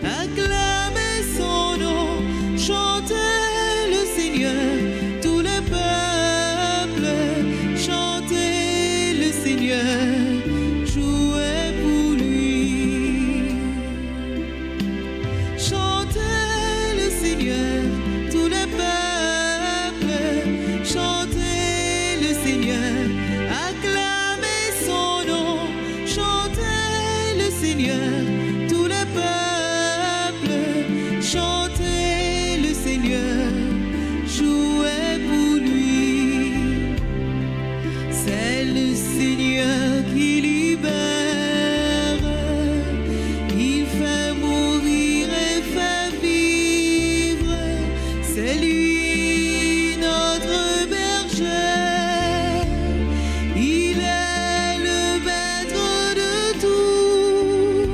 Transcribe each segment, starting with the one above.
acclamez son nom, chantez le Seigneur, tout le peuple, chantez le Seigneur, jouez pour lui. Chantez le Seigneur, tout le peuple, chantez le Seigneur, acclamez son nom, chantez le Seigneur, tout le peuple, chantez le Seigneur, jouez pour lui. C'est le Seigneur qui libère, il fait mourir et fait vivre, c'est lui notre berger, il est le maître de tout.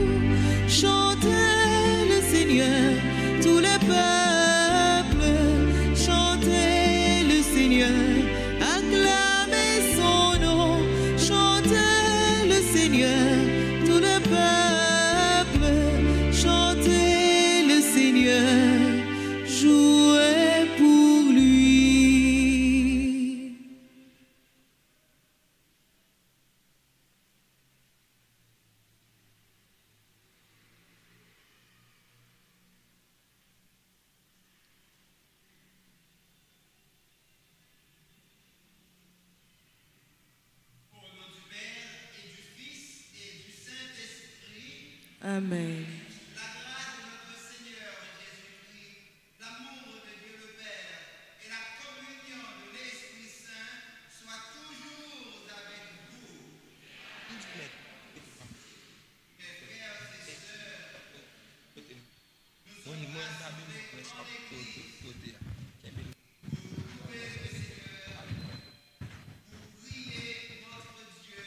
Chantez le Seigneur, tout le peuple, chantez le Seigneur, acclamez son nom, chantez le Seigneur, tout le peuple, chantez le Seigneur, jouez pour lui. Amen. La grâce de notre Seigneur Jésus-Christ, l'amour de Dieu le Père et la communion de l'Esprit Saint soient toujours avec vous. Mes frères et sœurs, nous sommes rassemblés en Église pour louer le Seigneur, pour prier notre Dieu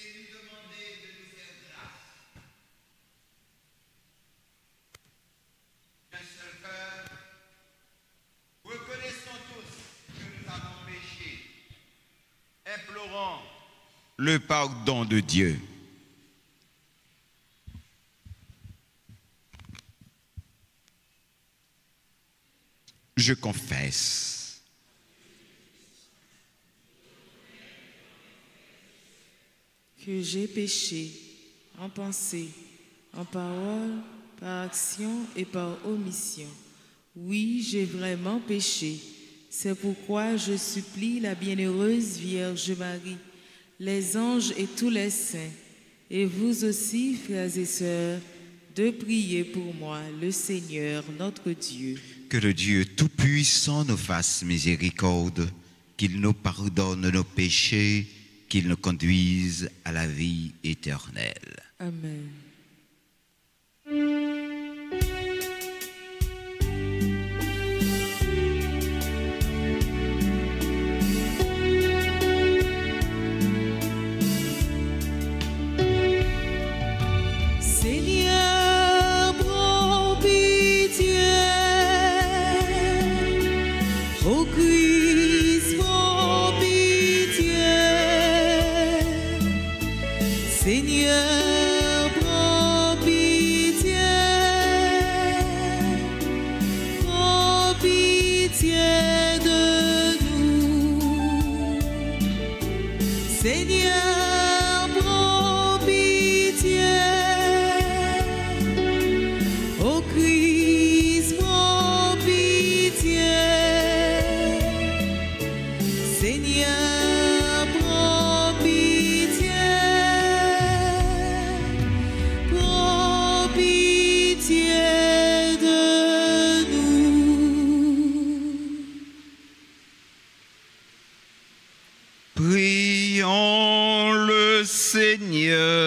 et lui demander de nous faire grâce. Un seul cœur, reconnaissons tous que nous avons péché, implorons le pardon de Dieu. Je confesse. Que j'ai péché en pensée, en parole, par action et par omission. Oui, j'ai vraiment péché. C'est pourquoi je supplie la bienheureuse Vierge Marie, les anges et tous les saints, et vous aussi, frères et sœurs, de prier pour moi, le Seigneur, notre Dieu. Que le Dieu Tout-Puissant nous fasse miséricorde, qu'il nous pardonne nos péchés, qu'il nous conduise à la vie éternelle. Amen. Seigneur, prends pitié. Ô Christ, prends pitié. Seigneur, prends pitié. Prends pitié de nous. Seigneur, prends pitié. Ô Christ, prends pitié. Seigneur, prends pitié. Prends pitié de nous. Prions le Seigneur.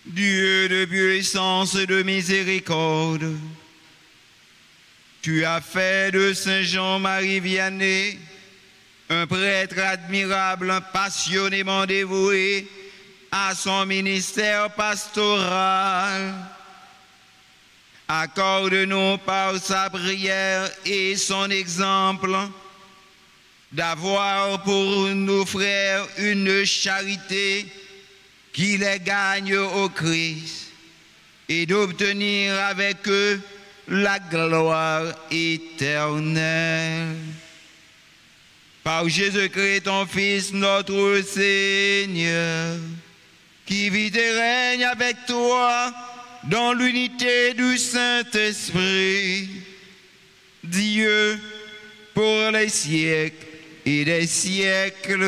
Dieu de puissance et de miséricorde, tu as fait de Saint Jean-Marie Vianney un prêtre admirable, passionnément dévoué à son ministère pastoral. Accorde-nous par sa prière et son exemple d'avoir pour nos frères une charité qui les gagne au Christ et d'obtenir avec eux la gloire éternelle. Par Jésus-Christ, ton Fils, notre Seigneur, qui vit et règne avec toi dans l'unité du Saint-Esprit, Dieu, pour les siècles et des siècles.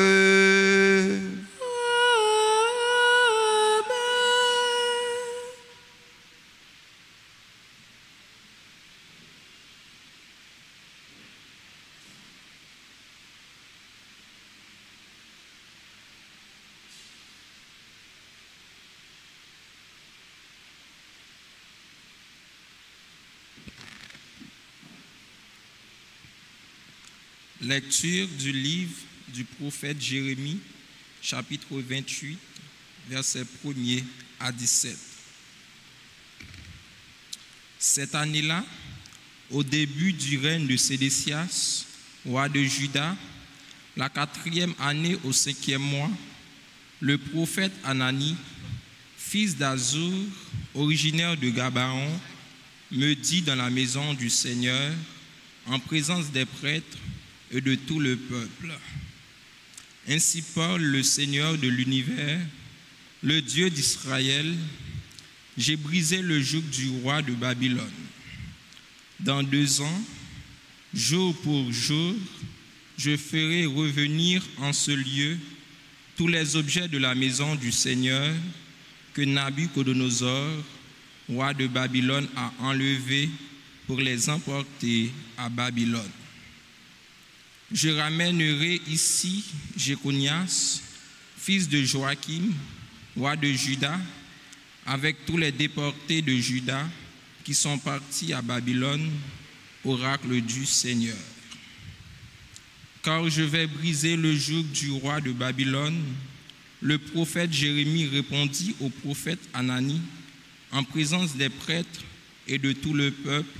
Lecture du livre du prophète Jérémie, chapitre 28, versets 1er à 17. Cette année-là, au début du règne de Sédécias, roi de Juda, la 4e année au 5e mois, le prophète Anani, fils d'Azur, originaire de Gabaon, me dit dans la maison du Seigneur, en présence des prêtres et de tout le peuple. Ainsi parle le Seigneur de l'univers, le Dieu d'Israël. J'ai brisé le joug du roi de Babylone. Dans 2 ans, jour pour jour, je ferai revenir en ce lieu tous les objets de la maison du Seigneur que Nabuchodonosor, roi de Babylone, a enlevés pour les emporter à Babylone. Je ramènerai ici Jéconias, fils de Joachim, roi de Juda, avec tous les déportés de Juda qui sont partis à Babylone, oracle du Seigneur. Car je vais briser le joug du roi de Babylone. Le prophète Jérémie répondit au prophète Anani en présence des prêtres et de tout le peuple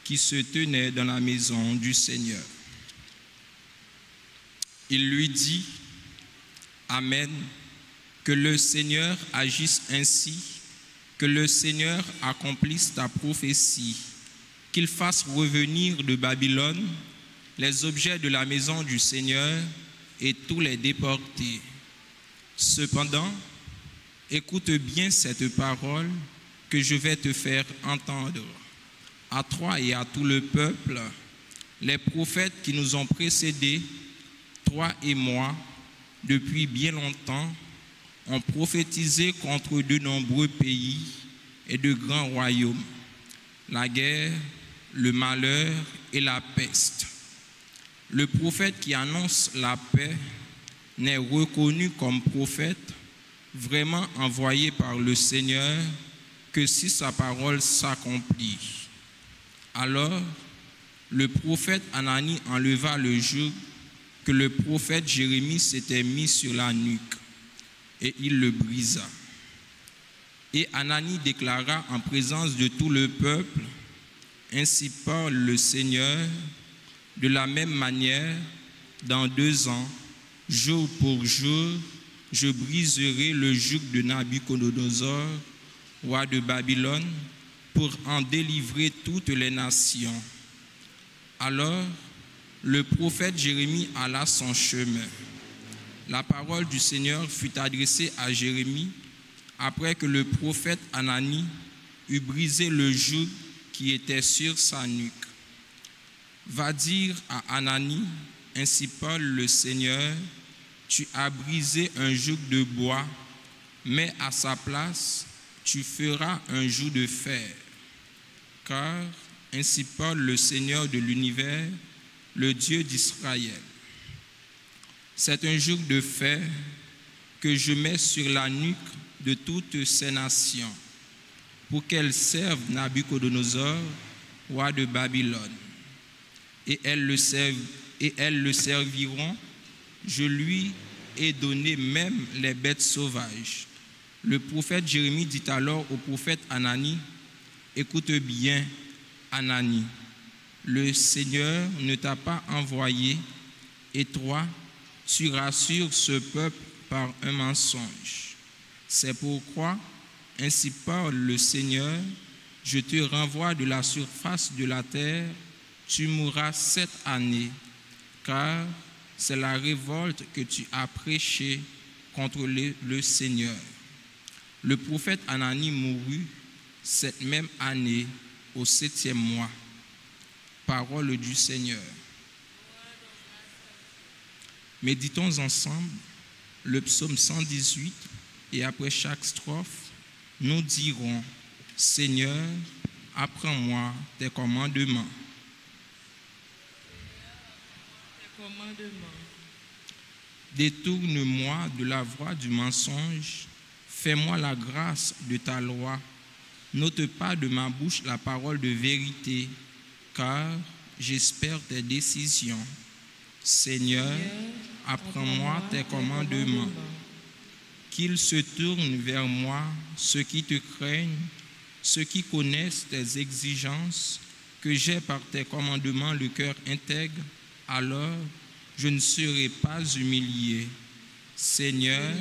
qui se tenait dans la maison du Seigneur. Il lui dit, Amen, que le Seigneur agisse ainsi, que le Seigneur accomplisse ta prophétie, qu'il fasse revenir de Babylone les objets de la maison du Seigneur et tous les déportés. Cependant, écoute bien cette parole que je vais te faire entendre. À toi et à tout le peuple, les prophètes qui nous ont précédés, toi et moi, depuis bien longtemps, ont prophétisé contre de nombreux pays et de grands royaumes, la guerre, le malheur et la peste. Le prophète qui annonce la paix n'est reconnu comme prophète vraiment envoyé par le Seigneur que si sa parole s'accomplit. Alors, le prophète Anani enleva le joug que le prophète Jérémie s'était mis sur la nuque, et il le brisa. Et Anani déclara en présence de tout le peuple, ainsi parle le Seigneur, de la même manière, dans 2 ans, jour pour jour, je briserai le joug de Nabuchodonosor, roi de Babylone, pour en délivrer toutes les nations. Alors, le prophète Jérémie alla son chemin. La parole du Seigneur fut adressée à Jérémie après que le prophète Anani eut brisé le joug qui était sur sa nuque. Va dire à Anani, ainsi parle le Seigneur, tu as brisé un joug de bois, mais à sa place, tu feras un joug de fer. Car, ainsi parle le Seigneur de l'univers, le Dieu d'Israël. C'est un joug de fer que je mets sur la nuque de toutes ces nations, pour qu'elles servent Nabuchodonosor, roi de Babylone. Et elles le serviront. Je lui ai donné même les bêtes sauvages. Le prophète Jérémie dit alors au prophète Anani, écoute bien, Anani, le Seigneur ne t'a pas envoyé Et toi, tu rassures ce peuple par un mensonge. C'est pourquoi, ainsi parle le Seigneur, je te renvoie de la surface de la terre, tu mourras 7 années, car c'est la révolte que tu as prêchée contre le Seigneur. Le prophète Anani mourut cette même année, au 7e mois. Parole du Seigneur. Méditons ensemble le psaume 118 et après chaque strophe, nous dirons: Seigneur, apprends-moi tes commandements. Détourne-moi de la voie du mensonge, fais-moi la grâce de ta loi. N'ôte pas de ma bouche la parole de vérité, car j'espère tes décisions. Seigneur, apprends-moi tes commandements. Qu'ils se tournent vers moi, ceux qui te craignent, ceux qui connaissent tes exigences, que j'ai par tes commandements le cœur intègre, alors je ne serai pas humilié. Seigneur,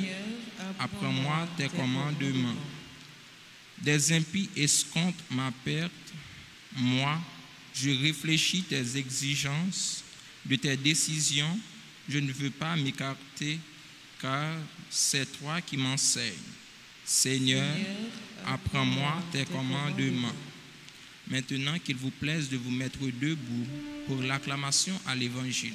apprends-moi tes commandements. Des impies escomptent ma perte. Moi, je réfléchis tes exigences, de tes décisions. Je ne veux pas m'écarter, car c'est toi qui m'enseignes. Seigneur, apprends-moi tes commandements. Maintenant qu'il vous plaise de vous mettre debout pour l'acclamation à l'Évangile.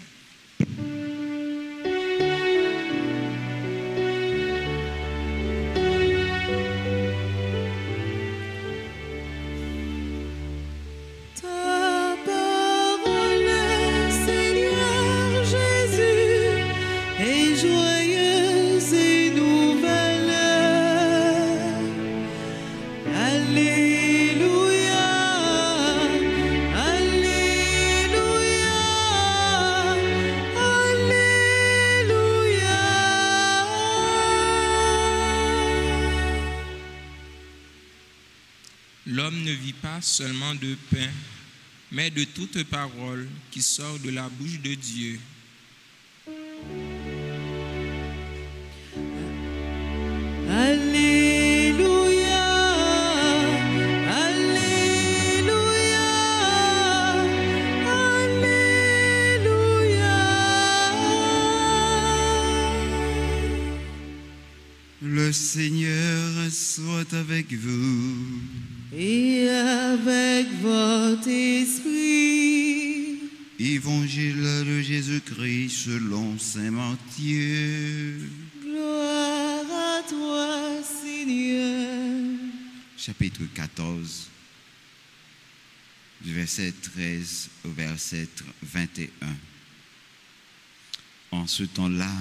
L'homme ne vit pas seulement de pain, mais de toute parole qui sort de la bouche de Dieu. Alléluia, Alléluia, Alléluia. Le Seigneur soit avec vous. Et avec votre esprit. Évangile de Jésus-Christ selon saint Matthieu. Gloire à toi, Seigneur. Chapitre 14, du verset 13 au verset 21. En ce temps-là,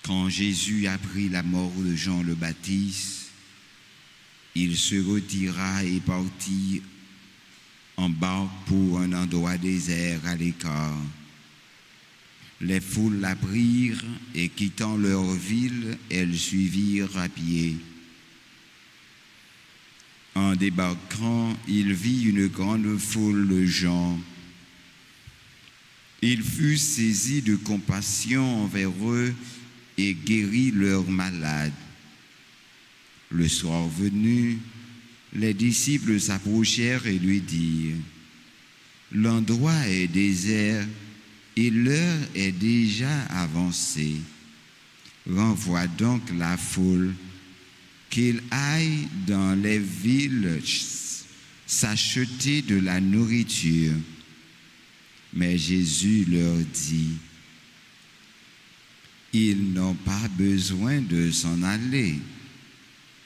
quand Jésus apprit la mort de Jean le Baptiste, il se retira et partit en barque pour un endroit désert à l'écart. Les foules l'apprirent et quittant leur ville, elles suivirent à pied. En débarquant, il vit une grande foule de gens. Il fut saisi de compassion envers eux et guérit leurs malades. Le soir venu, les disciples s'approchèrent et lui dirent: L'endroit est désert et l'heure est déjà avancée. Renvoie donc la foule, qu'ils aillent dans les villes s'acheter de la nourriture. Mais Jésus leur dit: Ils n'ont pas besoin de s'en aller.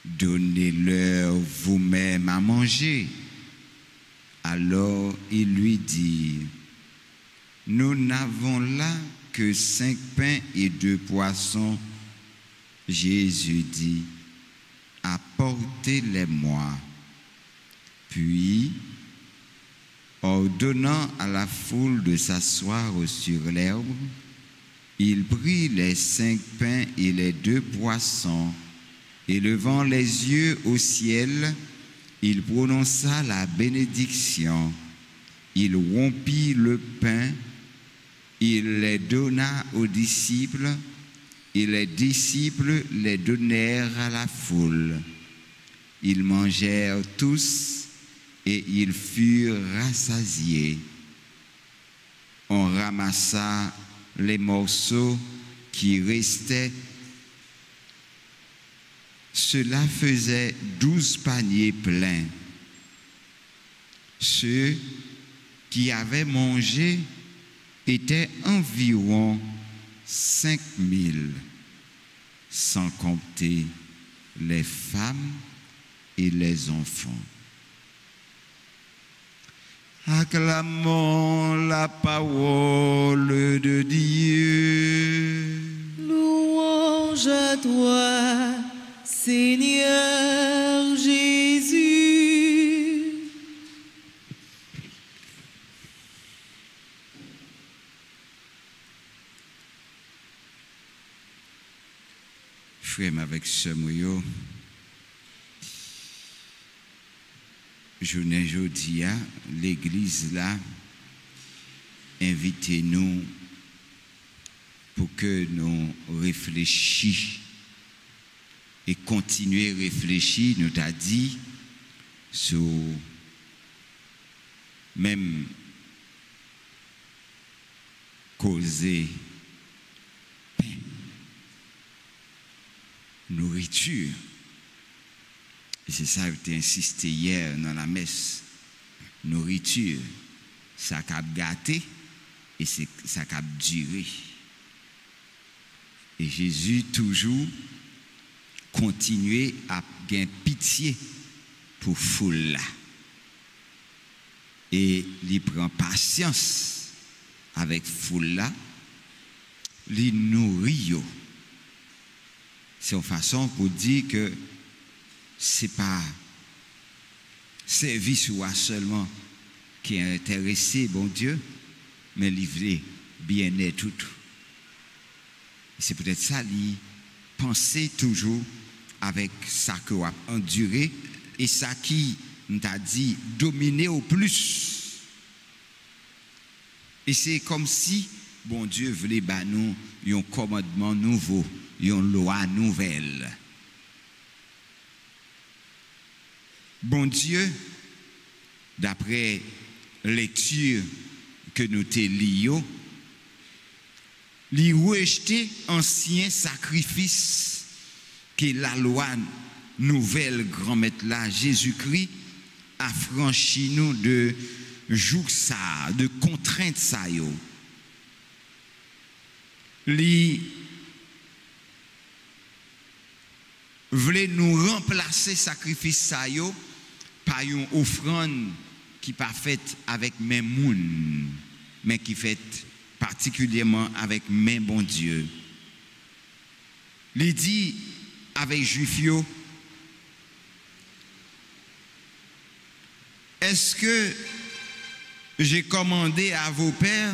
Donnez-leur vous-même à manger. Alors il lui dit: Nous n'avons là que 5 pains et 2 poissons. Jésus dit: Apportez-les-moi. Puis, ordonnant à la foule de s'asseoir sur l'herbe, il prit les 5 pains et les 2 poissons, et levant les yeux au ciel, il prononça la bénédiction. Il rompit le pain il les donna aux disciples, et les disciples les donnèrent à la foule. Ils mangèrent tous, et ils furent rassasiés. On ramassa les morceaux qui restaient. Cela faisait 12 paniers pleins. Ceux qui avaient mangé étaient environ 5000, sans compter les femmes et les enfants. Acclamons la parole de Dieu. Louange à toi, Seigneur Jésus. Frère avec ce moyo, journée jeudi, l'église là, invitez-nous pour que nous réfléchissions et continuer à réfléchir, nous t'a dit, sur même causer pain, nourriture. Et c'est ça que j'ai insisté hier dans la messe. Nourriture, ça a gâté et ça a duré. Et Jésus toujours continuer à gagner pitié pour foule là. Et il prend patience avec foule là, il nourrit. C'est une façon pour dire que c'est pas service ou seulement qui est intéressé, bon Dieu, mais livrer bien-être tout. C'est peut-être ça, lui, penser toujours avec ça que vous avez enduré et ça qui, nous t'a dit, dominer au plus. Et c'est comme si, bon Dieu voulait nous un commandement nouveau, une loi nouvelle. Bon Dieu, d'après lecture que nous te lions, lui rejeter ancien sacrifice que la loi nouvelle grand maître là Jésus-Christ a franchi nous de joug ça, de contrainte ça yo. Lui voulait nous remplacer sacrifice ça yo par une offrande qui pas faite avec même moun, mais qui faite particulièrement avec main bon Dieu. Il dit avec Juif yo, est-ce que j'ai commandé à vos pères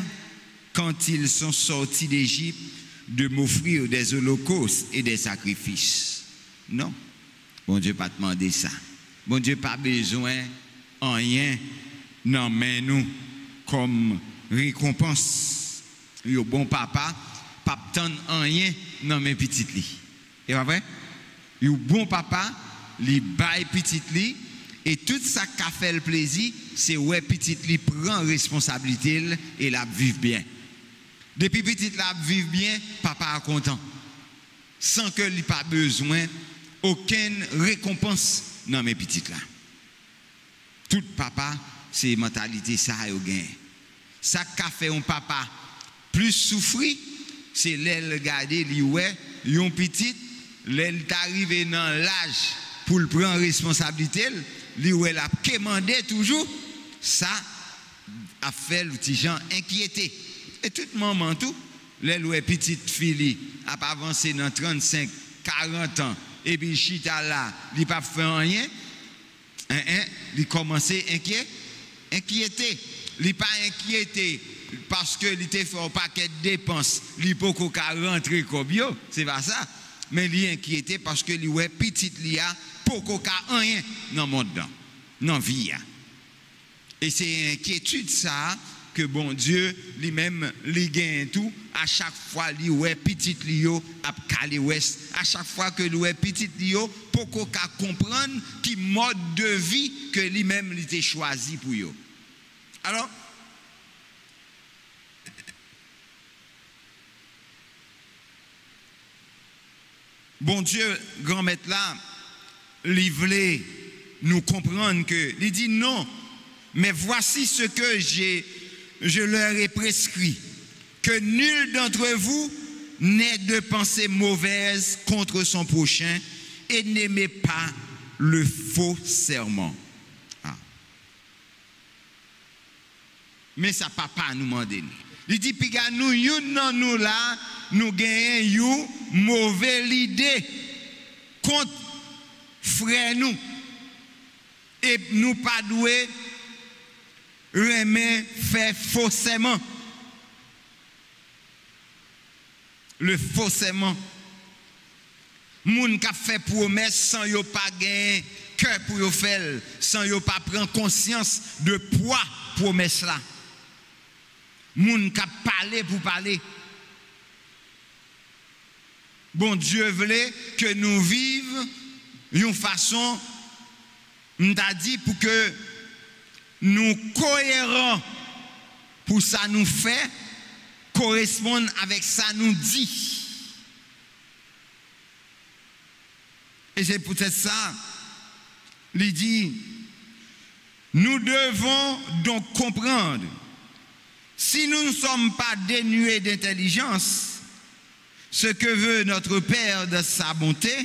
quand ils sont sortis d'Égypte de m'offrir des holocaustes et des sacrifices? Non. Bon Dieu pas demandé ça. Bon Dieu pas besoin en rien non mais nous comme récompense. Yo bon papa, pas tant en rien non mais petite li. Et pas vrai? Yo bon papa, li bail petite li et tout ça qu'a fait le plaisir, c'est ouais petite li prend responsabilité et la vivre bien. Depuis petite la vivre bien, papa est content. Sans que li pas besoin aucune récompense non mais petite là. Tout papa, c'est mentalité ça yo gain. Ça qu'a fait un papa plus souffrir, c'est l'aile regarder li ouais, yon petite, l'aile arrivé dans l'âge pour le prendre responsabilité, li ouais la quémander toujours, ça a fait le petit gens inquiété. Et tout moment tout, l'aile ouais petite fille a pas avancé dans 35, 40 ans et puis chita là, li pas fait rien. Il commençait inquiété. Il pas inquiété parce que il était fait un paquet de dépenses, il peut pas rentrer comme yo, c'est pas ça. Mais il inquiété parce que lui ouais petite li a pas rien dans monde dans vie. Et c'est inquiétude ça que bon Dieu lui-même lui gagne tout à chaque fois lui ouais petit lio a calé ouest à chaque fois que lui petit lio pour qu'on comprendre qui mode de vie que lui-même il était choisi pour yo. Alors bon Dieu grand maître là il voulait nous comprendre que il dit non. Mais voici ce que je leur ai prescrit, que nul d'entre vous n'ait de pensée mauvaise contre son prochain et n'aimez pas le faux serment. Ah. Mais ça papa nous demander. Il dit puis nous là nous gagnons une mauvaise idée contre frère nous et nous pas doué remet fait faussement. Le faussement. Moun qui fait promesse sans yo pas gagner cœur pour yo faire, sans yo pas prendre conscience de poids promesse là. Moun qui parler pour parler. Bon Dieu voulait que nous vivions d'une façon, m'ta dit pour que nous cohérents pour ça nous fait correspondre avec ça nous dit. Et c'est peut-être ça, il dit, nous devons donc comprendre, si nous ne sommes pas dénués d'intelligence, ce que veut notre Père de sa bonté,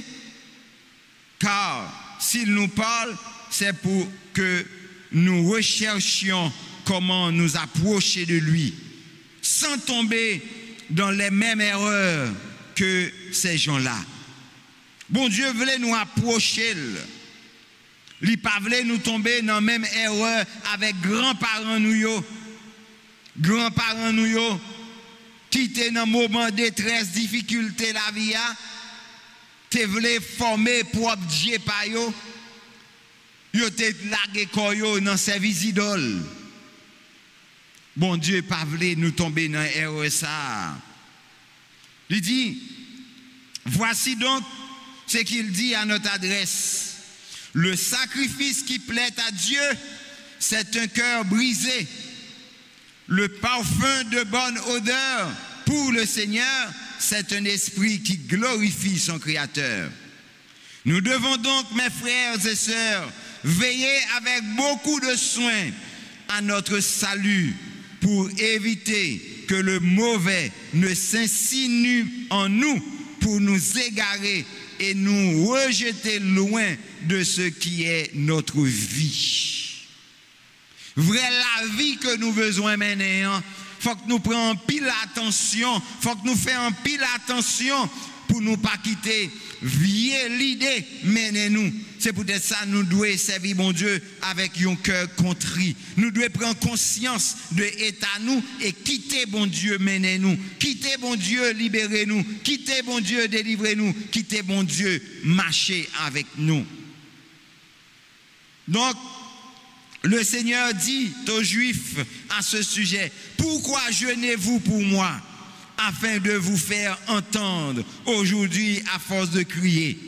car s'il nous parle, c'est pour que nous recherchions comment nous approcher de lui, sans tomber dans les mêmes erreurs que ces gens-là. Bon Dieu voulait nous approcher. Il ne voulait pas nous tomber dans la même erreur avec grands-parents nous. Grands-parents nous, qui étaient dans un moment de détresse, difficulté la vie, tu voulais former propre Dieu par eux. Yo te lagué koyo dans service idole. Bon Dieu pas voulu nous tomber dans erreur ça. Il dit voici donc ce qu'il dit à notre adresse. Le sacrifice qui plaît à Dieu, c'est un cœur brisé. Le parfum de bonne odeur pour le Seigneur, c'est un esprit qui glorifie son Créateur. Nous devons donc, mes frères et sœurs, veiller avec beaucoup de soin à notre salut pour éviter que le mauvais ne s'insinue en nous pour nous égarer et nous rejeter loin de ce qui est notre vie. Vrai la vie que nous besoin mener, faut que nous prenions pile attention, faut que nous fassions pile attention pour nous pas quitter vieille l'idée menez-nous. C'est peut-être ça nous devons servir bon Dieu avec un cœur contrit. Nous devons prendre conscience de l'état nous et quitter bon Dieu menez-nous. Quitter bon Dieu libérez-nous. Quitter bon Dieu délivrez-nous. Quitter bon Dieu marchez avec nous. Donc le Seigneur dit aux Juifs à ce sujet, pourquoi jeûnez-vous pour moi afin de vous faire entendre aujourd'hui à force de crier?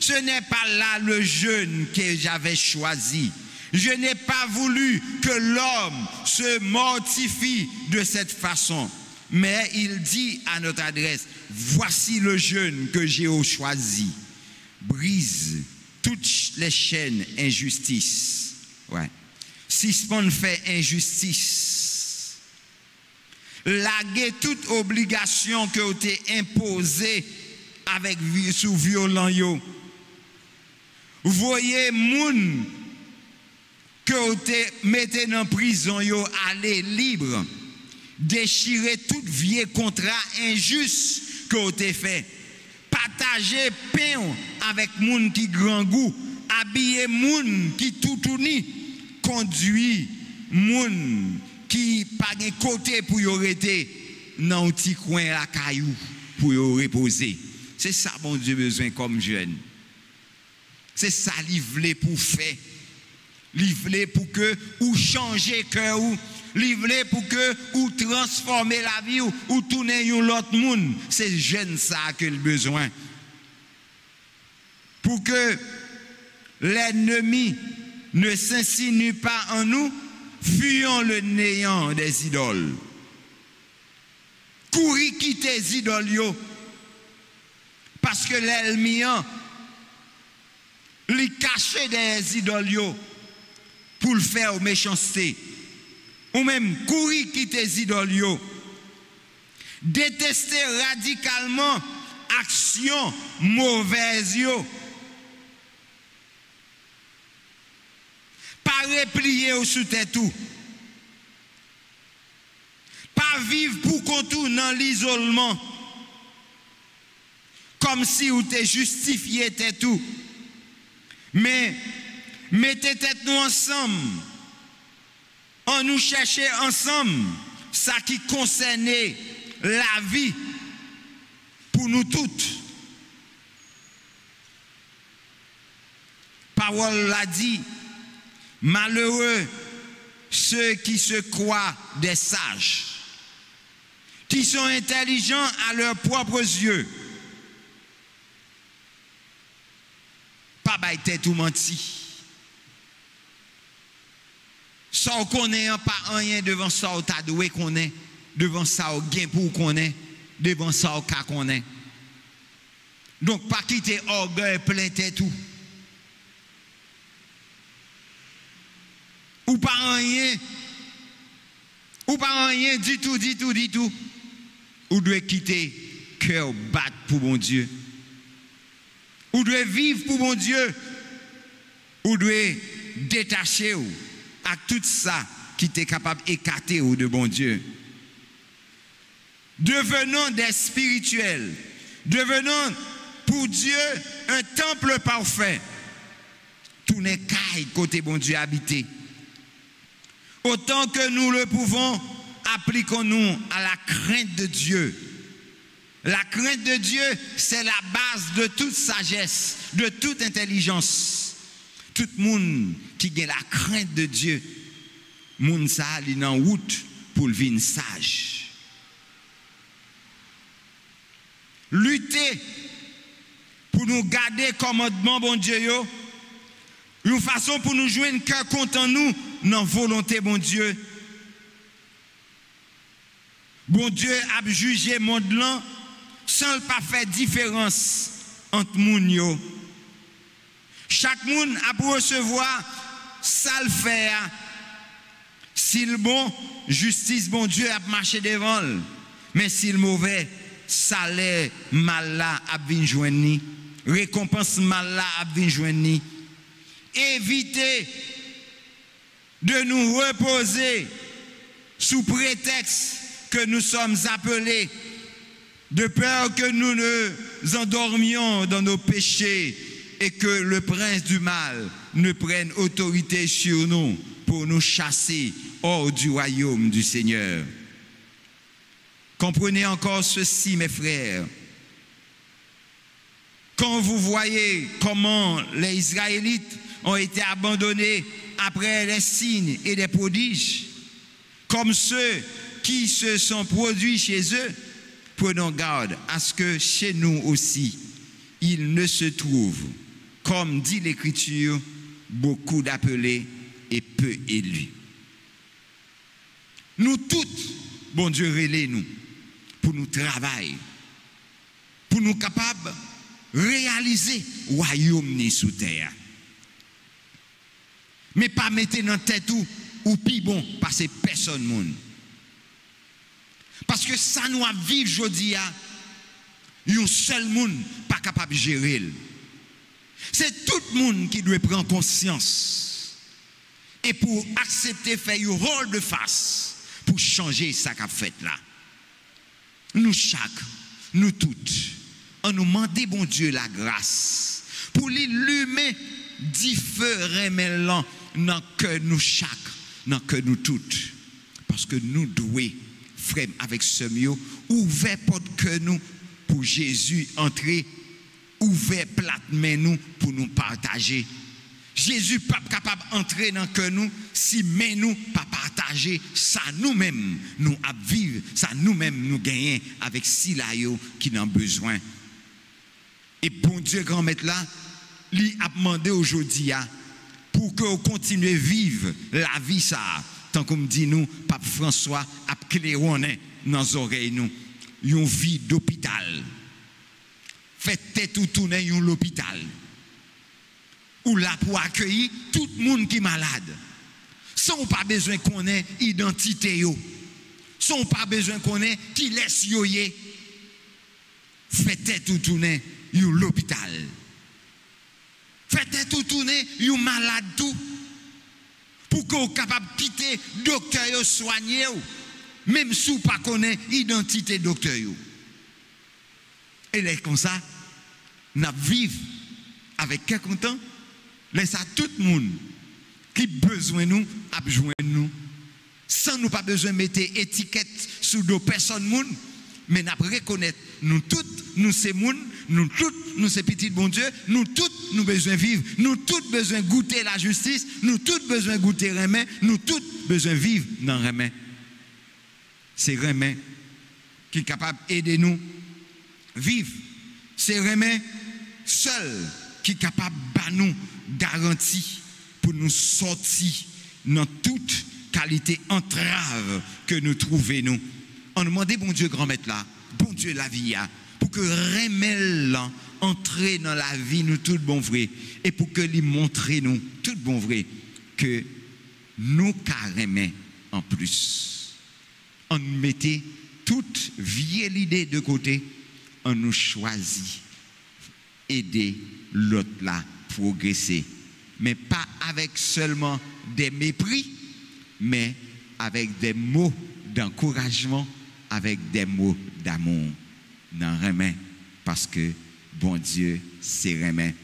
Ce n'est pas là le jeûne que j'avais choisi. Je n'ai pas voulu que l'homme se mortifie de cette façon. Mais il dit à notre adresse, voici le jeûne que j'ai choisi. Brise toutes les chaînes injustice. Ouais. Suspend fait injustice. Laguer toute obligation que vous avez imposée avec sous violent yo. Voyez moun que vous mettez dans prison yo aller libre. Déchirer tout vieux contrat injuste que vous avez fait. Partager pain avec moun qui grand goût. Habiller moun qui tout uni. Conduit moun qui pas de côté pour y arrêter dans un petit coin la caillou pour y reposer. C'est ça bon Dieu besoin comme jeune. C'est ça qu'il voulait pour faire. livré pour que ou changer cœur ou livré pour que ou transformer la vie ou tourner l'autre monde. C'est jeune ça que le besoin. Pour que l'ennemi ne s'insinue pas en nous, fuyons le néant des idoles. Courir quitter les idoles yo, parce que l'ennemi lui cache des idoles yo pour le faire aux méchanceté. Ou même courir quitter les idoles yo. Détester radicalement action mauvaise yo. Pas replier au sous tête tout. Pas vivre pour contour dans l'isolement. Comme si vous te justifié tête tout. Mais mettez tête nous ensemble. On nous cherchait ensemble ça qui concernait la vie pour nous toutes. Parole l'a dit, malheureux ceux qui se croient des sages, qui sont intelligents à leurs propres yeux. Pas baïté tout menti. Ça on connaît pas rien devant ça on t'a doué qu'on est, devant ça on gain pour qu'on est, devant ça on ka qu'on est. Donc pas quitter orgueil plein tête tout. Ou pas rien. Ou pas rien du tout. Ou doit quitter cœur battre pour bon Dieu. Ou doit vivre pour bon Dieu. Ou doit détacher ou à tout ça qui t'est capable d'écarter ou de bon Dieu. Devenons des spirituels. Devenons pour Dieu un temple parfait. Tout n'est qu'à côté bon Dieu habité. Autant que nous le pouvons, appliquons-nous à la crainte de Dieu. La crainte de Dieu, c'est la base de toute sagesse, de toute intelligence. Tout le monde qui a la crainte de Dieu, moun sa li nan route pour le vin sage. Lutter pour nous garder commandement bon Dieu yo, une façon pour nous jouer un cœur content nous dans volonté bon Dieu. Bon Dieu a jugé monde là sans pas faire différence entre moun yo. Chaque monde a pour recevoir ça le faire. S'il bon, justice bon Dieu a marché devant. Mais s'il mauvais, salaire mal là a vinn joindre. Récompense mal là a vinn joindre. Évitez de nous reposer sous prétexte que nous sommes appelés, de peur que nous nous endormions dans nos péchés et que le prince du mal ne prenne autorité sur nous pour nous chasser hors du royaume du Seigneur. Comprenez encore ceci, mes frères. Quand vous voyez comment les Israélites ont été abandonnés après les signes et les prodiges, comme ceux qui se sont produits chez eux, prenons garde à ce que chez nous aussi, il ne se trouve, comme dit l'Écriture, beaucoup d'appelés et peu élus. Nous toutes, bon Dieu, relais-nous pour nous travailler, pour nous capables de réaliser le royaume sous terre. Mais pas mettre dans tête ou pis bon, parce que personne monde. Parce que ça nous a vivre aujourd'hui, un seul monde pas capable de gérer. C'est tout le monde qui doit prendre conscience et pour accepter faire un rôle de face pour changer ça qu'a fait là. Nous chaque, nous toutes, on nous demande bon Dieu la grâce pour l'illumer différemment dans que nous chaque, dans que nous toutes, parce que nous devons frère avec ce mieux ouvert porte que nous pour Jésus entrer, ouvert plate main nous pour nous partager. Jésus pas capable d'entrer dans le cœur nous si mais nous pas partager ça nous-mêmes nous à vivre, ça nous-mêmes nous gagner avec si là qui n'ont besoin. Et bon Dieu grand maître là, lui a demandé aujourd'hui pour que vous continuez à vivre la vie ça, tant comme dit nous Pape François a claironné dans nos oreilles nous, une vie d'hôpital. Faites tête ou tourner dans l'hôpital. Ou là pour accueillir tout le monde qui est malade. Sans pas besoin qu'on ait identité yo. Sans pas besoin qu'on ait qui laisse yoyer. Faites tête ou tourner dans l'hôpital. Faites tête ou tourner yon malade tout. Pour qu'on soit capable de quitter docteur yo soigner ou. Même si vous pas connaît identité docteur yo. Et là comme ça, nous vivons avec quel content? Laisse à tout le monde qui besoin nous a besoin nous. Sans nous pas besoin de mettre étiquette sur deux personnes moun, mais nous reconnaître nous toutes nous c'est moun, nous toutes nous c'est petit bon Dieu, nous toutes nous besoin vivre, nous toutes besoin goûter la justice, nous toutes besoin goûter remet, nous toutes besoin vivre dans remet. C'est remet qui est capable d'aider nous vivre. C'est remet seul qui est capable de nous garantie pour nous sortir dans toute qualité entrave que nous trouvons nous. On demande bon Dieu grand maître là, bon Dieu la vie pour que remel entrer dans la vie nous tout bon vrai et pour que lui montrer nous tout bon vrai que nous carrément en plus. On mettait toute vieille idée de côté, on nous choisit aider l'autre là progresser, mais pas avec seulement des mépris, mais avec des mots d'encouragement, avec des mots d'amour. Dans remet parce que bon Dieu c'est remet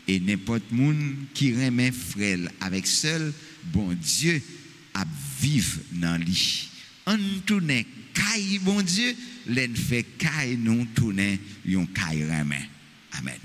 et n'importe monde qui remet frère avec seul bon Dieu à vivre dans lui. On tourne caille bon Dieu, l'en fait caille nous tourner yon caille remet. Amen.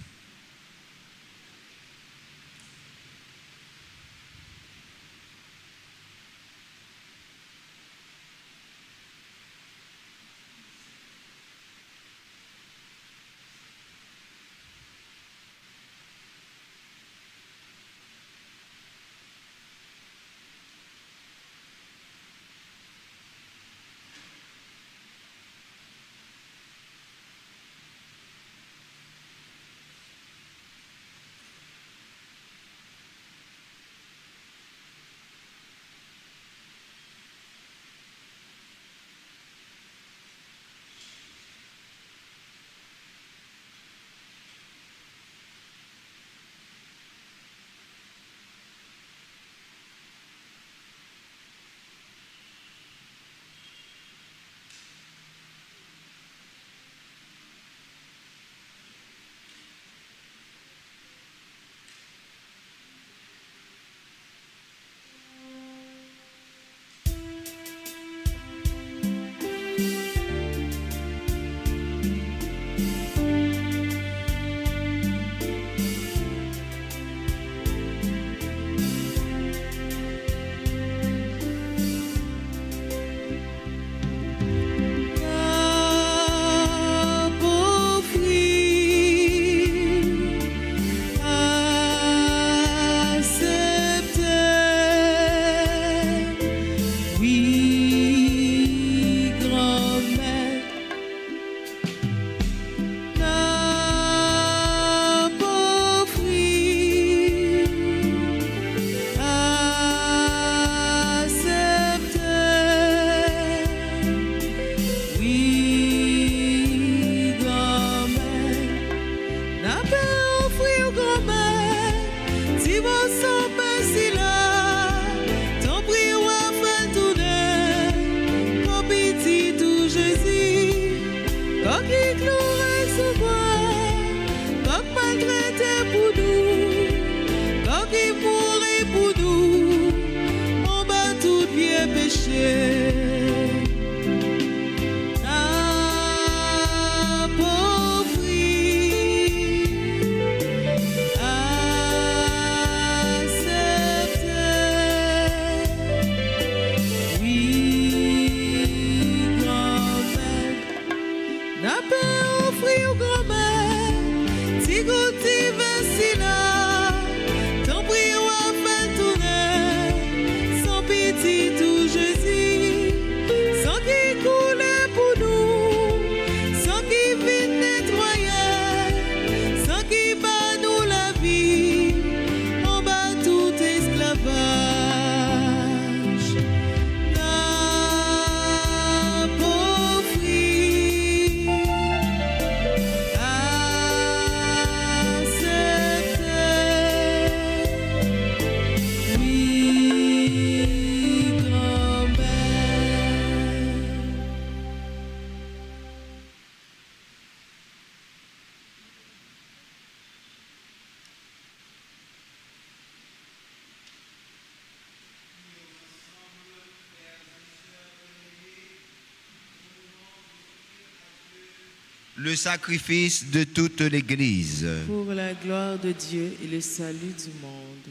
le sacrifice de toute l'Église. pour la gloire de Dieu et le salut du monde.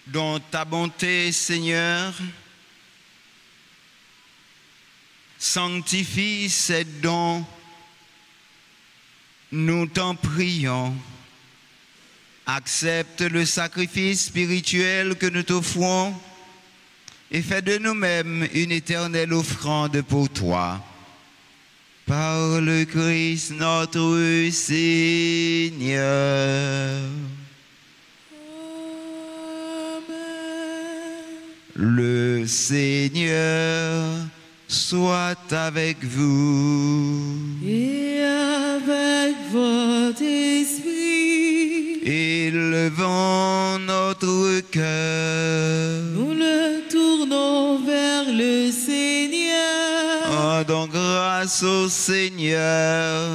Dans ta bonté, Seigneur, sanctifie ces dons, nous t'en prions. Accepte le sacrifice spirituel que nous t'offrons et fais de nous-mêmes une éternelle offrande pour toi. Par le Christ notre Seigneur. Le Seigneur soit avec vous. Et avec votre esprit, Élevons notre cœur. nous le tournons vers le Seigneur. Rendons grâce au Seigneur,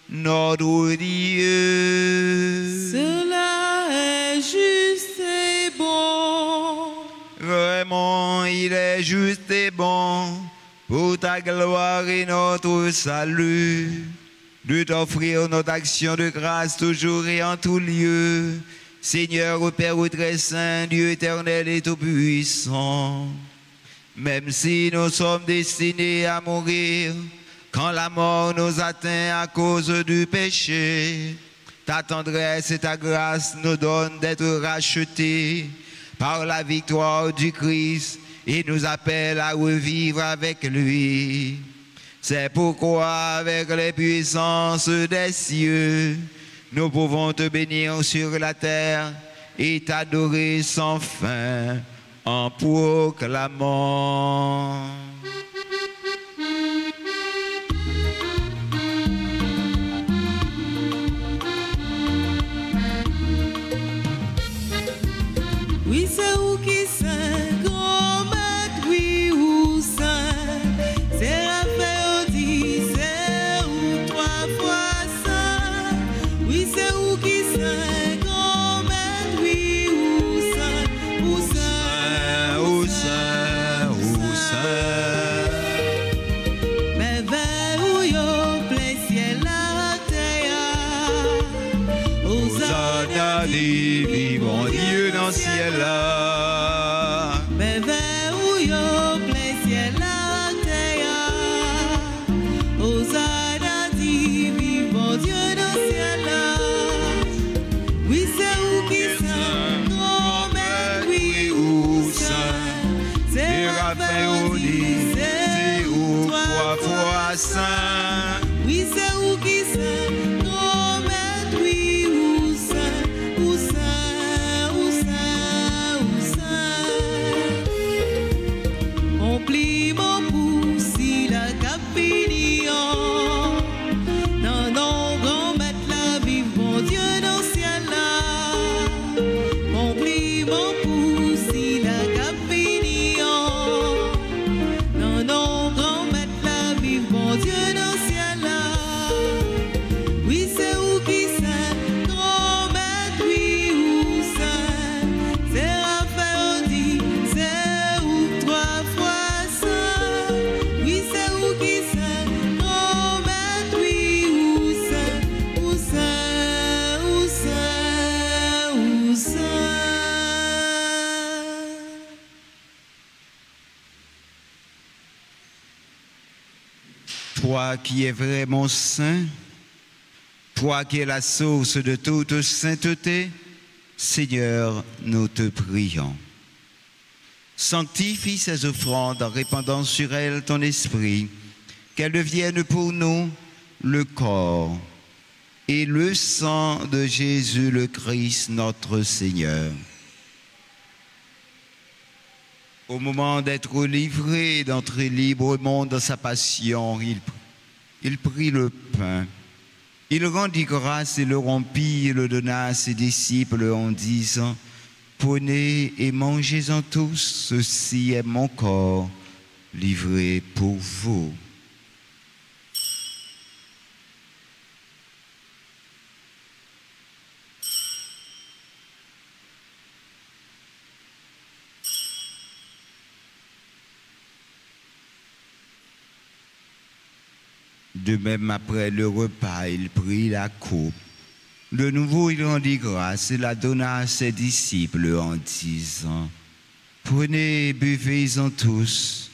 notre Dieu. Cela est juste et bon. Vraiment, il est juste et bon, pour ta gloire et notre salut, de t'offrir notre action de grâce toujours et en tout lieu. Seigneur, ô Père très saint, Dieu éternel et tout-puissant, même si nous sommes destinés à mourir, quand la mort nous atteint à cause du péché, ta tendresse et ta grâce nous donnent d'être rachetés par la victoire du Christ et nous appellent à revivre avec lui. C'est pourquoi, avec les puissances des cieux, nous pouvons te bénir sur la terre et t'adorer sans fin en proclamant. Oui, c'est où qui saint, grand maître, oui, ou saint. C'est Raphaël dit, c'est où trois fois saint. Oui, c'est où qui saint, grand maître, oui, ou saint. Ou saint, Ô saint, ô saint. mais vers où yo, plein ciel la terre. Hosanna des vivants Dieu dans le ciel là. Mais vers où yo, plein ciel la terre. Hosanna dit, vivant Dieu dans le ciel là. Oui, c'est où qui saint, grand maître, oui, où saint. C'est Raphaël dit, c'est où trois fois saint. oui, c'est où qui saint, grand maître, oui, où saint, où saint, où saint, où saint. On plie mon pouce, il a capignon. Non, non, grand maître, la vive, mon Dieu, dans le ciel là. On plie mon pouce, il a capignon. Non, non, grand maître, la vive, mon Dieu, dans le ciel là. Oui, c'est où qui saint, grand maître, oui, où saint. C'est Raphaël dit, c'est où trois fois saint. Oui, c'est où qui saint, grand maître, oui, où saint, où saint, où saint, où saint. Toi qui es vraiment saint, toi qui es la source de toute sainteté, Seigneur, nous te prions. Sanctifie ces offrandes en répandant sur elles ton esprit, qu'elles deviennent pour nous le corps et le sang de Jésus le Christ, notre Seigneur. Au moment d'être livré et d'entrer librement dans sa passion, il prit le pain. Il rendit grâce et le rompit et le donna à ses disciples en disant, « Prenez et mangez-en tous, ceci est mon corps livré pour vous. » De même, après le repas, il prit la coupe. De nouveau, il rendit grâce et la donna à ses disciples en disant, « Prenez et buvez-en tous,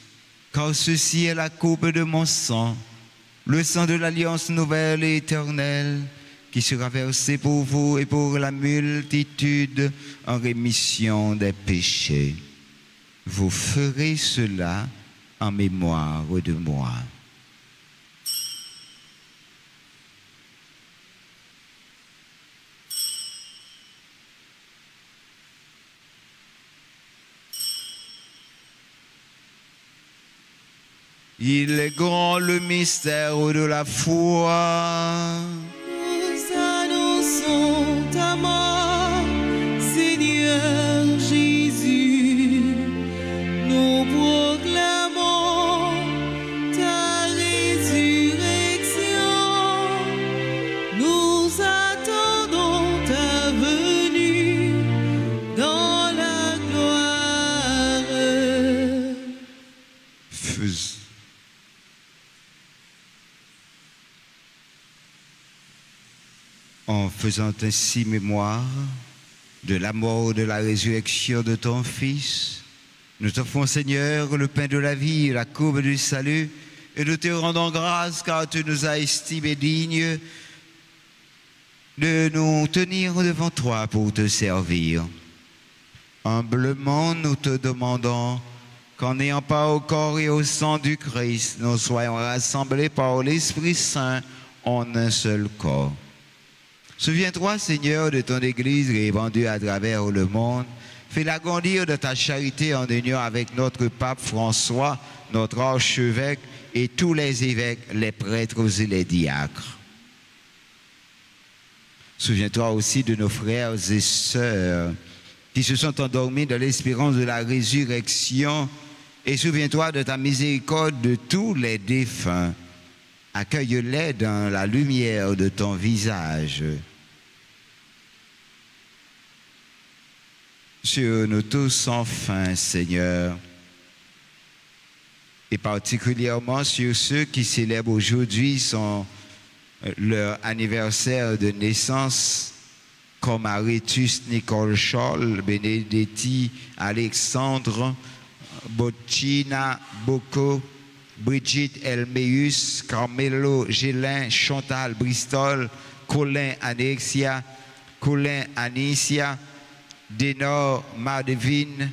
car ceci est la coupe de mon sang, le sang de l'alliance nouvelle et éternelle, qui sera versé pour vous et pour la multitude en rémission des péchés. Vous ferez cela en mémoire de moi. » Il est grand le mystère de la foi. Nous annonçons ta mort, Seigneur Jésus. Nous proclamons ta résurrection. Nous attendons ta venue dans la gloire. En faisant ainsi mémoire de la mort et de la résurrection de ton Fils, nous t'offrons, Seigneur, le pain de la vie et la coupe du salut, et nous te rendons grâce car tu nous as estimés dignes de nous tenir devant toi pour te servir. Humblement, nous te demandons qu'en n'ayant pas au corps et au sang du Christ, nous soyons rassemblés par l'Esprit Saint en un seul corps. Souviens-toi, Seigneur, de ton Église répandue à travers le monde. Fais-la grandir de ta charité en union avec notre pape François, notre archevêque et tous les évêques, les prêtres et les diacres. Souviens-toi aussi de nos frères et sœurs qui se sont endormis dans l'espérance de la résurrection, et souviens-toi de ta miséricorde de tous les défunts. Accueille-les dans la lumière de ton visage. Sur nous tous enfin, Seigneur, et particulièrement sur ceux qui célèbrent aujourd'hui leur anniversaire de naissance, comme Arétus Nicole Scholl, Benedetti Alexandre, Boccina Bocco, Brigitte Elmeus, Carmelo Gélin, Chantal Bristol, Colin Anexia, Colin Anicia, Dénor Mardevine,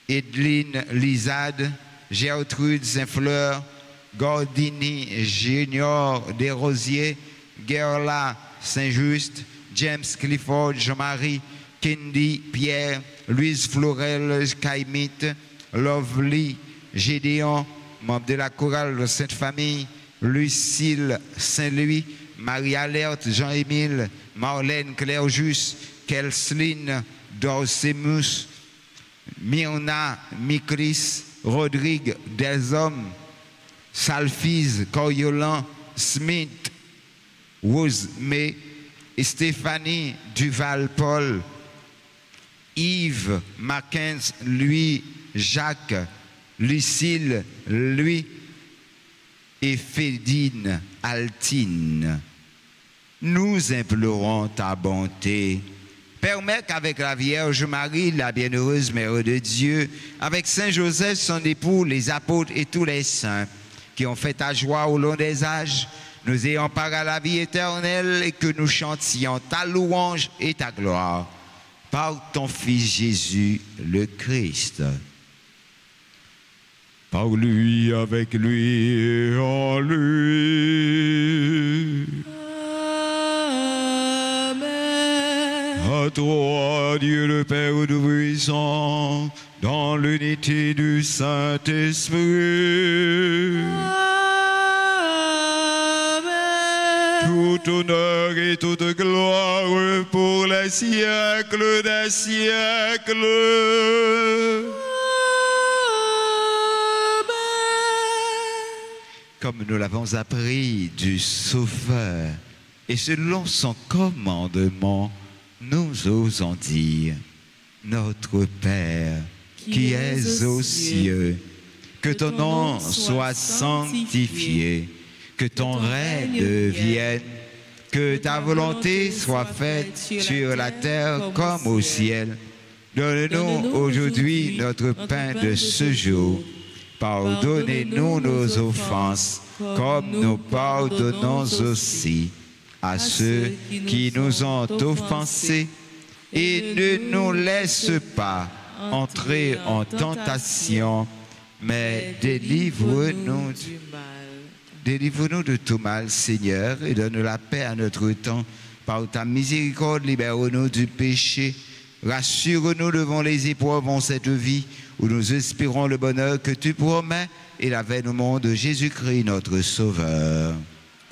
Edeline Lizade, Gertrude Saint-Fleur, Gordini Junior Desrosiers, Gerla Saint-Just, James Clifford, Jean-Marie, Kendi Pierre, Louise Florel Caimite, Lovely Gédéon, membre de la chorale de Sainte-Famille, Lucille Saint-Louis, Marie-Alerte Jean-Émile, Marlène Claire-Jus, Kelseline Dorsemus, Myrna Mikris, Rodrigue Delzom, Salfise Coriolan, Smith, Rose May, Stéphanie Duval-Paul, Yves Mackenzie, Louis Jacques, Lucille, Louis et Fédine Altine. Nous implorons ta bonté. Permets qu'avec la Vierge Marie, la bienheureuse Mère de Dieu, avec Saint Joseph, son époux, les apôtres et tous les saints qui ont fait ta joie au long des âges, nous ayons part à la vie éternelle et que nous chantions ta louange et ta gloire par ton Fils Jésus le Christ. Par lui, avec lui et en lui. Amen. À toi, Dieu le Père Tout-Puissant, dans l'unité du Saint-Esprit. Amen. Tout honneur et toute gloire pour les siècles des siècles. Comme nous l'avons appris du Sauveur, et selon son commandement, nous osons dire, Notre Père, qui es aux cieux, Que ton nom soit sanctifié, que ton règne vienne, que ta volonté soit faite sur la terre comme au ciel. Donne-nous aujourd'hui notre pain de ce jour. Pardonnez-nous nos offenses, comme nous pardonnons aussi à ceux qui nous ont offensés. Et ne nous laisse pas entrer en tentation, mais délivre-nous de tout mal, Seigneur, et donne la paix à notre temps. Par ta miséricorde, libère-nous du péché. Rassure-nous devant les épreuves en cette vie, où nous espérons le bonheur que tu promets et l'avènement de Jésus-Christ, notre Sauveur.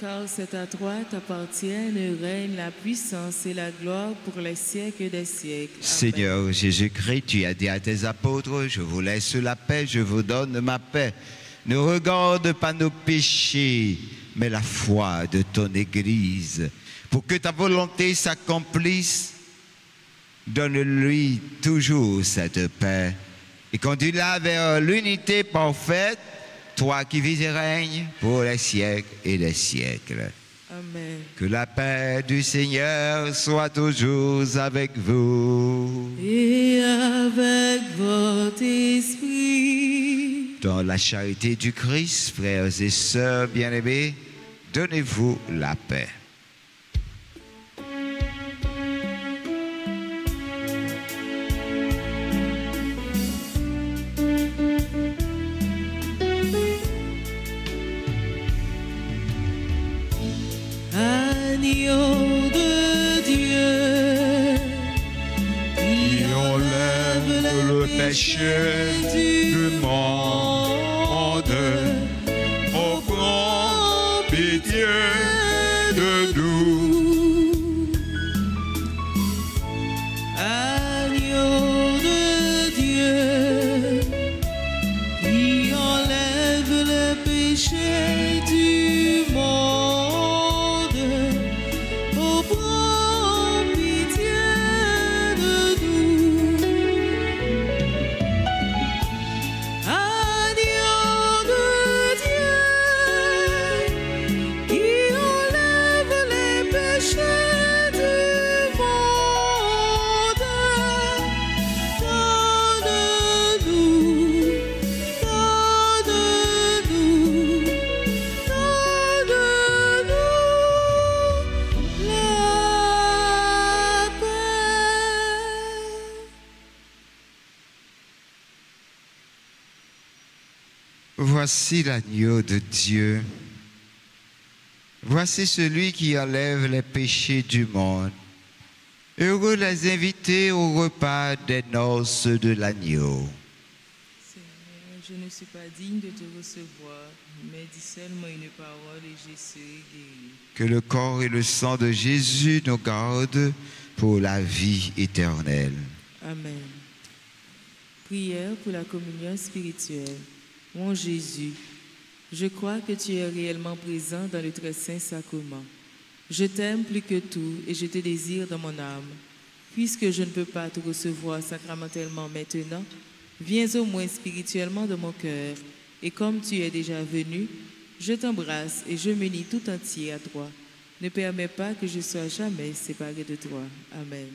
Car c'est à toi t'appartiennent le règne, la puissance et la gloire pour les siècles des siècles. Amen. Seigneur Jésus-Christ, tu as dit à tes apôtres, je vous laisse la paix, je vous donne ma paix. Ne regarde pas nos péchés, mais la foi de ton Église. Pour que ta volonté s'accomplisse, donne-lui toujours cette paix. Et conduis-la vers l'unité parfaite, toi qui vis et règnes pour les siècles et les siècles. Amen. Que la paix du Seigneur soit toujours avec vous. Et avec votre esprit. Dans la charité du Christ, frères et sœurs bien-aimés, donnez-vous la paix. Agneau de Dieu, qui enlève le péché du monde, oh, prends pitié de nous. Agneau de Dieu, qui enlève le péché du monde, oh, prends pitié de nous. Agneau de Dieu, qui enlève les péchés du monde, donne-nous la paix. Voici l'agneau de Dieu. Voici celui qui enlève les péchés du monde. Heureux les invités au repas des noces de l'agneau. Seigneur, je ne suis pas digne de te recevoir, mais dis seulement une parole et je serai guéri. Que le corps et le sang de Jésus nous gardent pour la vie éternelle. Amen. Prière pour la communion spirituelle. Mon Jésus, je crois que tu es réellement présent dans le très saint sacrement. Je t'aime plus que tout et je te désire dans mon âme. Puisque je ne peux pas te recevoir sacramentellement maintenant, viens au moins spirituellement dans mon cœur. Et comme tu es déjà venu, je t'embrasse et je m'unis tout entier à toi. Ne permets pas que je sois jamais séparé de toi. Amen.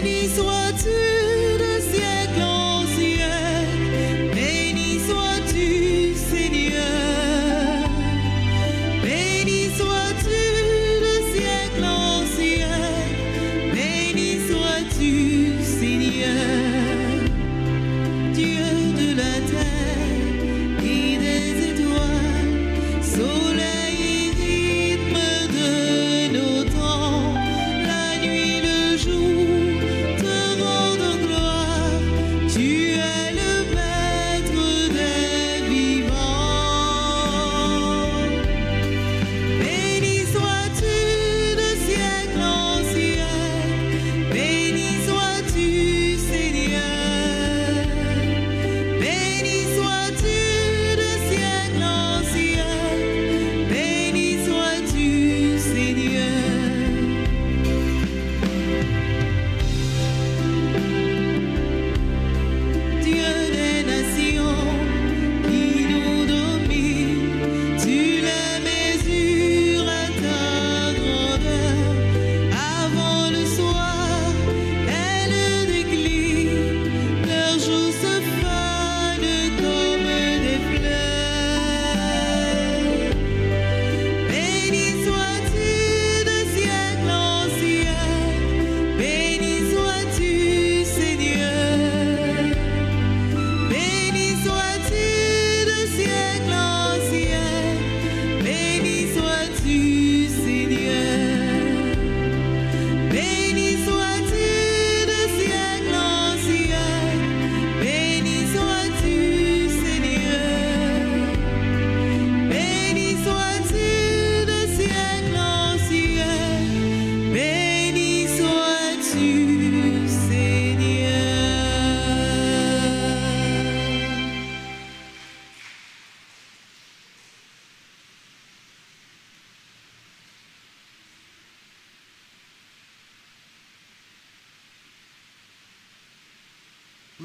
Béni sois-tu de siècle en siècle, béni sois-tu Seigneur. Béni sois-tu de siècle en siècle, béni sois-tu Seigneur. Dieu de la terre et des étoiles, soleil et rythme de nos temps, la nuit, le jour te rendent gloire. Tu es le maître des vivants. Béni sois-tu de siècle en siècle, béni sois-tu Seigneur. Béni sois-tu de siècle en siècle, béni sois-tu Seigneur. Dieu des nations qui nous domine, tu les mesures à ta grandeur. Avant le soir et le déclin, leurs jours se fanent comme des fleurs. Béni sois-tu de siècle en siècle, béni sois-tu Seigneur. Béni sois-tu de siècle en siècle, béni sois-tu Seigneur. Béni sois-tu de siècle en siècle, béni sois-tu Seigneur. Béni sois-tu de siècle en siècle, béni sois-tu Seigneur.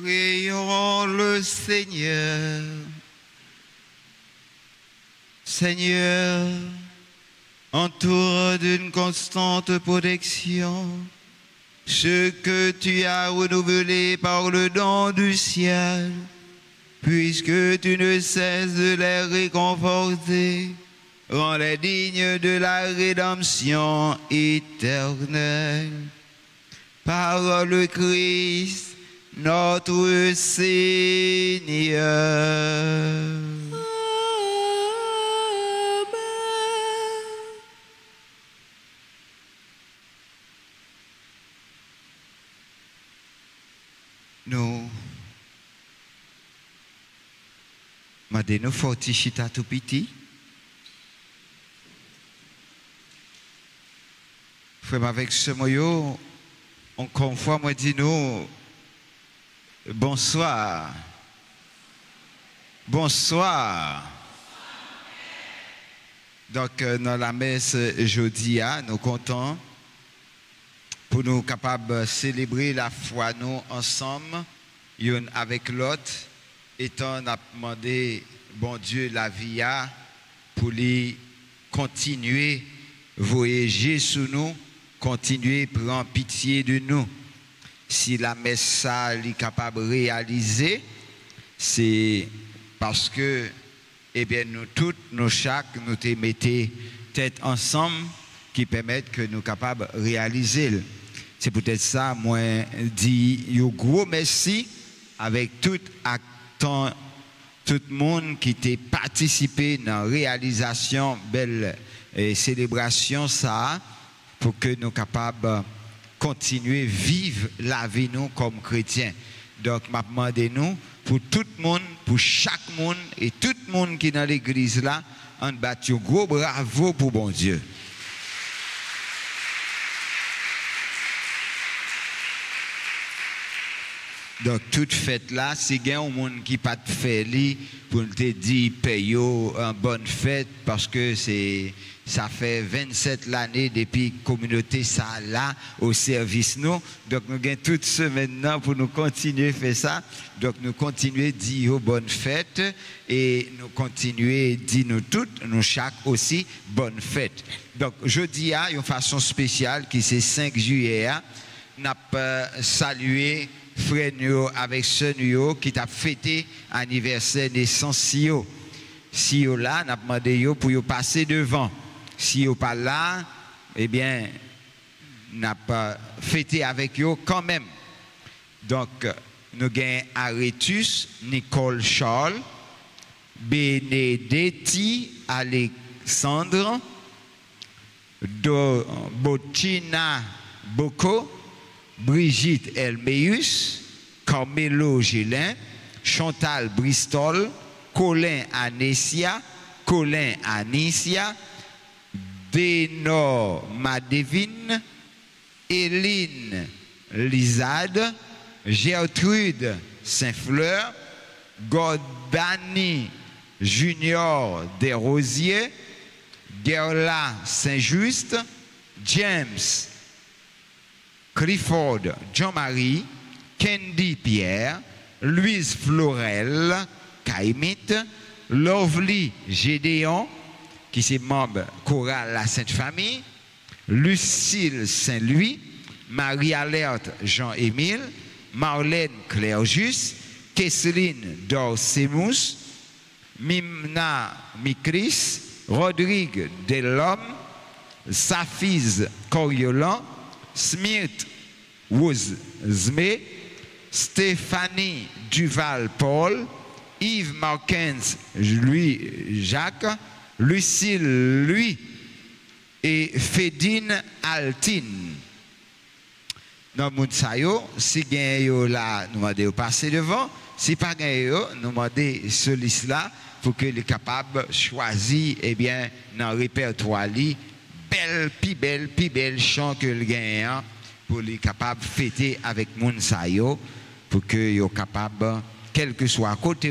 Prions le Seigneur. Seigneur, entoure d'une constante protection ce que tu as renouvelé par le don du ciel, puisque tu ne cesses de les réconforter, rends-les dignes de la rédemption éternelle. Par le Christ, notre Seigneur. Amen. Nous, nous forti chita tout petit. Frère, avec ce moyo, encore une fois, moi dis nous, bonsoir. Bonsoir. Donc, dans la messe jeudi, nous comptons pour nous capables de célébrer la foi nous ensemble, l'un avec l'autre, étant demandé, bon Dieu, la vie pour lui continuer voyager sur nous, continuer prendre pitié de nous. Si la messe ça est capable de réaliser, c'est parce que eh bien, nous toutes, nous chaque, nous te mettons tête ensemble qui permettent que nous capables de réaliser. C'est peut-être ça, moi, dis un gros merci avec tout le monde qui t'a participé dans la réalisation belle célébration ça, pour que nous soyons capables de continuer à vivre la vie nous comme chrétiens. Donc, je demande nous, pour tout le monde, pour chaque monde et tout le monde qui est dans l'église là, on bat un gros bravo pour bon Dieu. Donc, toute fête là, si il y a un monde qui n'a pas de fête, pour te dire, paye une bonne fête, parce que ça fait 27 l'année depuis la communauté ça là au service nous. Donc, nous avons toute semaine maintenant pour nous continuer à faire ça. Donc, nous continuons à dire bonne fête et nous continuons à dire nous toutes, nous chaque aussi, bonne fête. Donc, jeudi, il y a une façon spéciale qui c'est 5 juillet. n'a salué frère nous avec sœur nous qui t'a fêté anniversaire naissance si yo. Si yo là, n'a demandé yo pour yo passer devant. Si yo pas là, eh bien n'a pas fêté avec yo quand même. Donc nous avons Arétus, Nicole Charles, Benedetti Alexandre, Bocina Bocco, Brigitte Elmeus, Carmelo Gélin, Chantal Bristol, Colin Anesia, Colin Anicia, Denor Madevine, Hélène Lizade, Gertrude Saint-Fleur, Gordani Junior Desrosiers, Gerla Saint-Just, James Clifford Jean-Marie, Candy Pierre, Louise Florel Caïmite, Lovely Gédéon, qui est membre chorale La Sainte Famille, Lucille Saint-Louis, Marie-Alerte Jean-Émile, Marlène Clerjus, Kesseline Dorsemous, Mimna Mikris, Rodrigue Delhomme, Safiz Coriolan, Smith Wouzmé, Stéphanie Duval-Paul, Yves Marquens Louis-Jacques, Lucille Louis et Fédine Altine. Dans le monde, si vous avez là, nous demandons de passer devant. Si pas gagné, nous demandons ce liste-là pour que les capables choisir, eh bien, dans le répertoire, plus belle chant que le gagnant pour les capables fêter avec moun sayo pour que yo capable quel que soit côté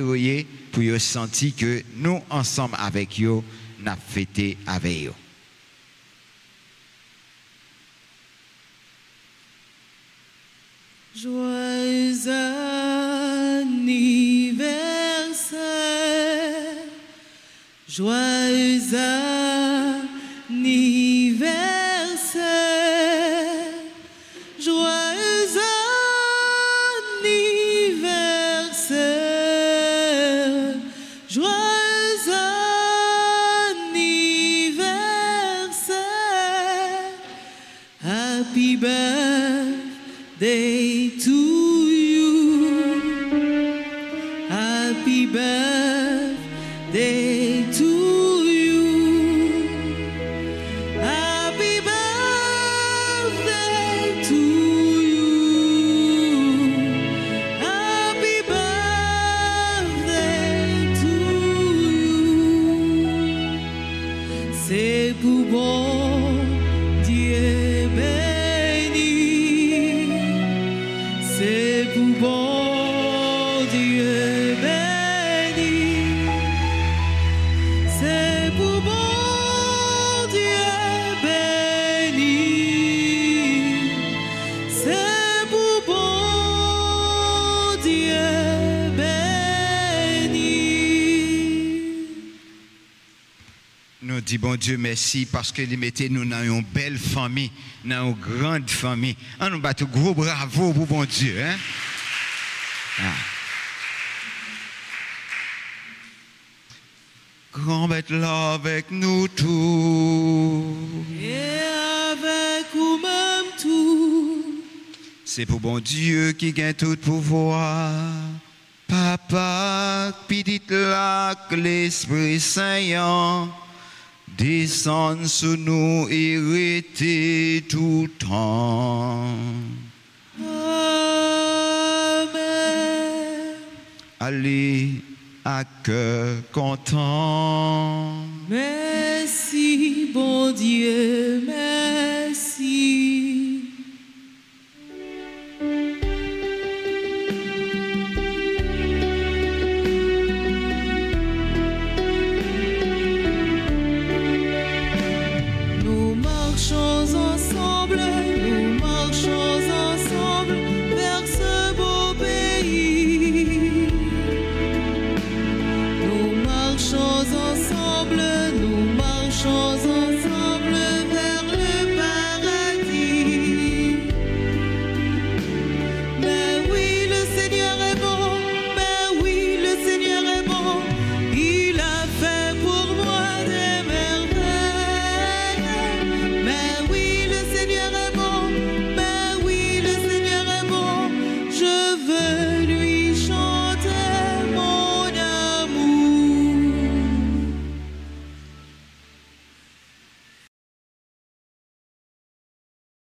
pour yo sentir que nous ensemble avec yo n'a fêté avec yo. Joyeux anniversaire, joyeux anniversaire, joyeux anniversaire, joyeux anniversaire, happy birthday to you, happy birthday to you, happy birthday to you, happy birthday to you. C'est pour bon Dieu béni, c'est pour bon Dieu béni, c'est pour bon Dieu béni, c'est pour bon Dieu béni. Nous disons bon Dieu merci parce que nous mettez nous dans une belle famille, dans une grande famille. On nous bat un gros bravo pour bon Dieu. Hein? Ah. Grand bête là avec nous tous. Et avec vous-même tout. C'est pour bon Dieu qui gagne tout pouvoir. Papa, petit là, que l'Esprit Saint descend sur nous et reste tout temps. Amen. Allez à cœur content. Merci, bon Dieu.